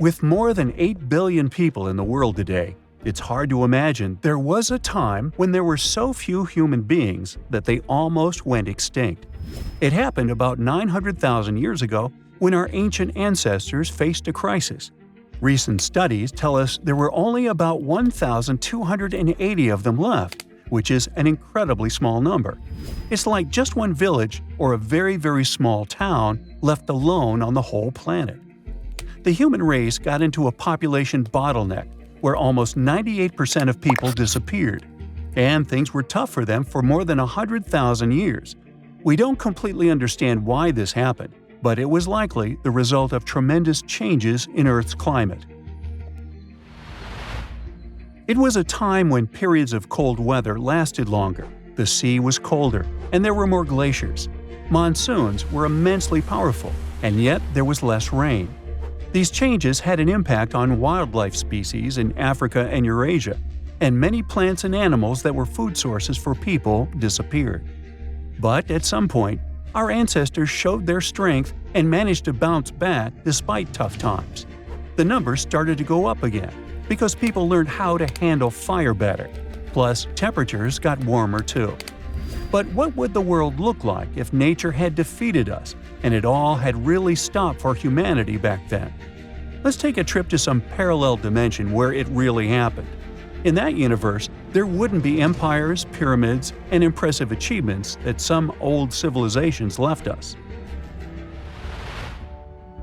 With more than 8 billion people in the world today, it's hard to imagine there was a time when there were so few human beings that they almost went extinct. It happened about 900,000 years ago when our ancient ancestors faced a crisis. Recent studies tell us there were only about 1,280 of them left, which is an incredibly small number. It's like just one village or a very, very small town left alone on the whole planet. The human race got into a population bottleneck where almost 98% of people disappeared, and things were tough for them for more than 100,000 years. We don't completely understand why this happened, but it was likely the result of tremendous changes in Earth's climate. It was a time when periods of cold weather lasted longer, the sea was colder, and there were more glaciers. Monsoons were immensely powerful, and yet there was less rain. These changes had an impact on wildlife species in Africa and Eurasia, and many plants and animals that were food sources for people disappeared. But at some point, our ancestors showed their strength and managed to bounce back despite tough times. The numbers started to go up again because people learned how to handle fire better. Plus, temperatures got warmer too. But what would the world look like if nature had defeated us and it all had really stopped for humanity back then? Let's take a trip to some parallel dimension where it really happened. In that universe, there wouldn't be empires, pyramids, and impressive achievements that some old civilizations left us.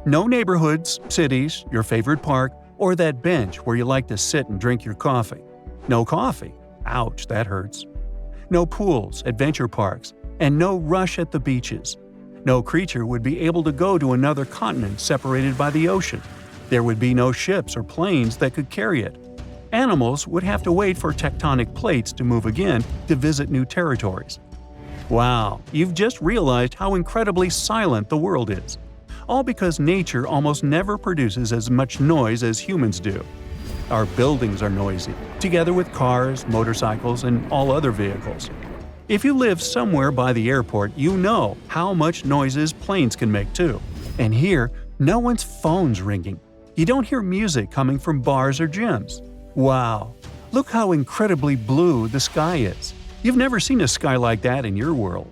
No neighborhoods, cities, your favorite park, or that bench where you like to sit and drink your coffee. No coffee. Ouch, that hurts. No pools, adventure parks, and no rush at the beaches. No creature would be able to go to another continent separated by the ocean. There would be no ships or planes that could carry it. Animals would have to wait for tectonic plates to move again to visit new territories. Wow, you've just realized how incredibly silent the world is. All because nature almost never produces as much noise as humans do. Our buildings are noisy, together with cars, motorcycles, and all other vehicles. If you live somewhere by the airport, you know how much noises planes can make too. And here, no one's phone's ringing. You don't hear music coming from bars or gyms. Wow, look how incredibly blue the sky is. You've never seen a sky like that in your world.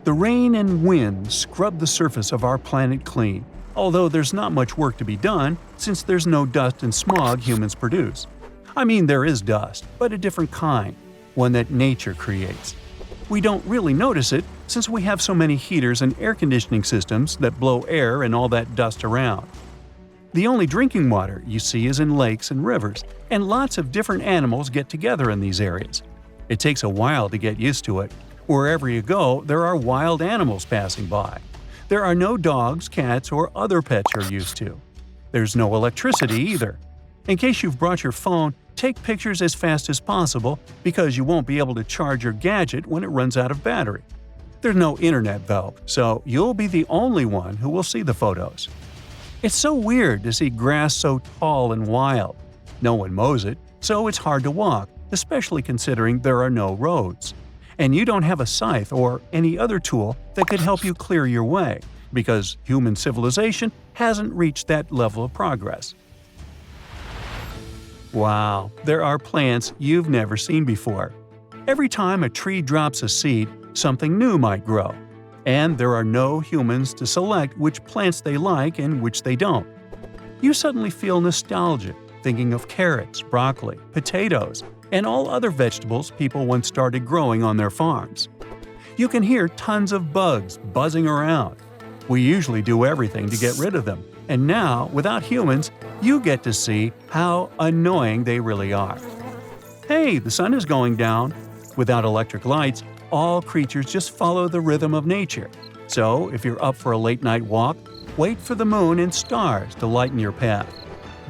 The rain and wind scrub the surface of our planet clean, although there's not much work to be done since there's no dust and smog humans produce. I mean, there is dust, but a different kind, one that nature creates. We don't really notice it since we have so many heaters and air conditioning systems that blow air and all that dust around. The only drinking water you see is in lakes and rivers, and lots of different animals get together in these areas. It takes a while to get used to it. Wherever you go, there are wild animals passing by. There are no dogs, cats, or other pets you're used to. There's no electricity either. In case you've brought your phone, take pictures as fast as possible because you won't be able to charge your gadget when it runs out of battery. There's no internet though, so you'll be the only one who will see the photos. It's so weird to see grass so tall and wild. No one mows it, so it's hard to walk, especially considering there are no roads. And you don't have a scythe or any other tool that could help you clear your way, because human civilization hasn't reached that level of progress. Wow, there are plants you've never seen before. Every time a tree drops a seed, something new might grow. And there are no humans to select which plants they like and which they don't. You suddenly feel nostalgic, thinking of carrots, broccoli, potatoes, and all other vegetables people once started growing on their farms. You can hear tons of bugs buzzing around. We usually do everything to get rid of them, and now, without humans, you get to see how annoying they really are. Hey, the sun is going down. Without electric lights, all creatures just follow the rhythm of nature. So, if you're up for a late-night walk, wait for the moon and stars to lighten your path.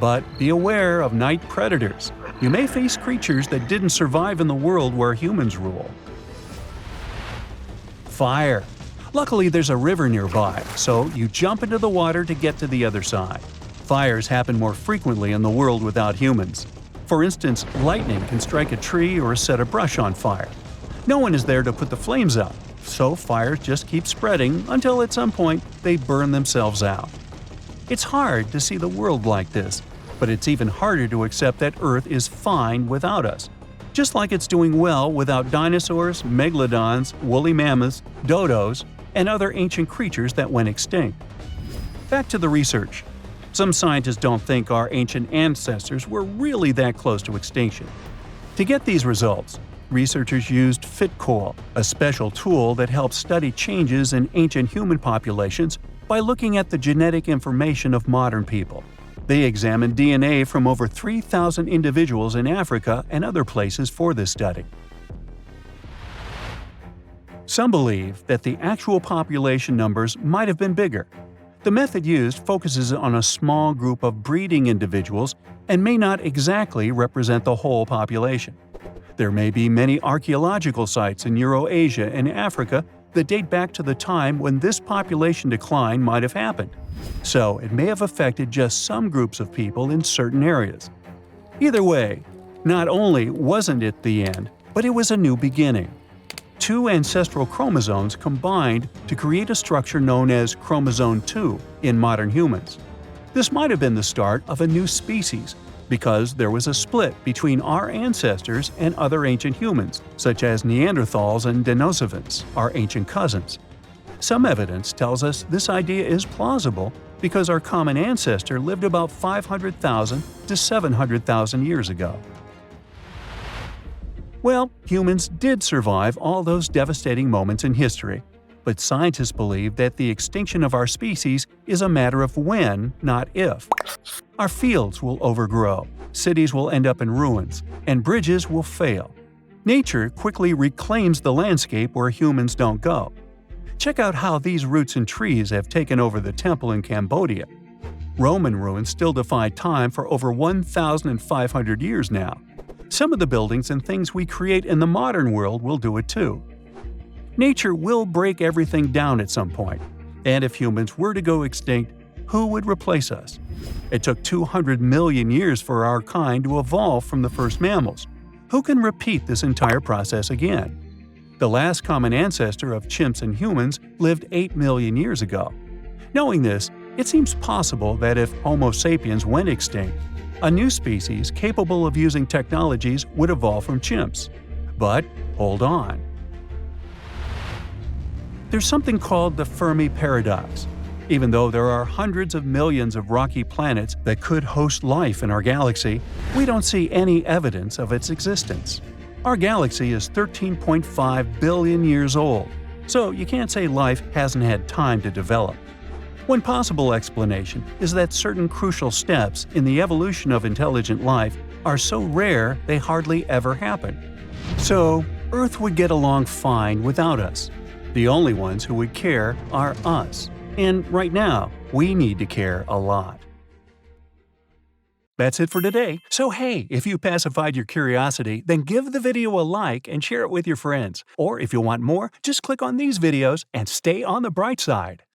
But be aware of night predators. You may face creatures that didn't survive in the world where humans rule. Fire. Luckily, there's a river nearby, so you jump into the water to get to the other side. Fires happen more frequently in the world without humans. For instance, lightning can strike a tree or set a brush on fire. No one is there to put the flames out, so fires just keep spreading until at some point they burn themselves out. It's hard to see the world like this, but it's even harder to accept that Earth is fine without us. Just like it's doing well without dinosaurs, megalodons, woolly mammoths, dodos, and other ancient creatures that went extinct. Back to the research. Some scientists don't think our ancient ancestors were really that close to extinction. To get these results, researchers used FitCoil, a special tool that helps study changes in ancient human populations by looking at the genetic information of modern people. They examined DNA from over 3,000 individuals in Africa and other places for this study. Some believe that the actual population numbers might have been bigger. The method used focuses on a small group of breeding individuals and may not exactly represent the whole population. There may be many archaeological sites in Eurasia and Africa that date back to the time when this population decline might have happened, so it may have affected just some groups of people in certain areas. Either way, not only wasn't it the end, but it was a new beginning. Two ancestral chromosomes combined to create a structure known as chromosome 2 in modern humans. This might have been the start of a new species, because there was a split between our ancestors and other ancient humans, such as Neanderthals and Denisovans, our ancient cousins. Some evidence tells us this idea is plausible because our common ancestor lived about 500,000 to 700,000 years ago. Well, humans did survive all those devastating moments in history, but scientists believe that the extinction of our species is a matter of when, not if. Our fields will overgrow, cities will end up in ruins, and bridges will fail. Nature quickly reclaims the landscape where humans don't go. Check out how these roots and trees have taken over the temple in Cambodia. Roman ruins still defy time for over 1,500 years now. Some of the buildings and things we create in the modern world will do it too. Nature will break everything down at some point, and if humans were to go extinct, who would replace us? It took 200 million years for our kind to evolve from the first mammals. Who can repeat this entire process again? The last common ancestor of chimps and humans lived 8 million years ago. Knowing this, it seems possible that if Homo sapiens went extinct, a new species capable of using technologies would evolve from chimps. But hold on. There's something called the Fermi paradox. Even though there are hundreds of millions of rocky planets that could host life in our galaxy, we don't see any evidence of its existence. Our galaxy is 13.5 billion years old, so you can't say life hasn't had time to develop. One possible explanation is that certain crucial steps in the evolution of intelligent life are so rare they hardly ever happen. So, Earth would get along fine without us. The only ones who would care are us. And right now, we need to care a lot. That's it for today. So hey, if you pacified your curiosity, then give the video a like and share it with your friends. Or if you want more, just click on these videos and stay on the bright side.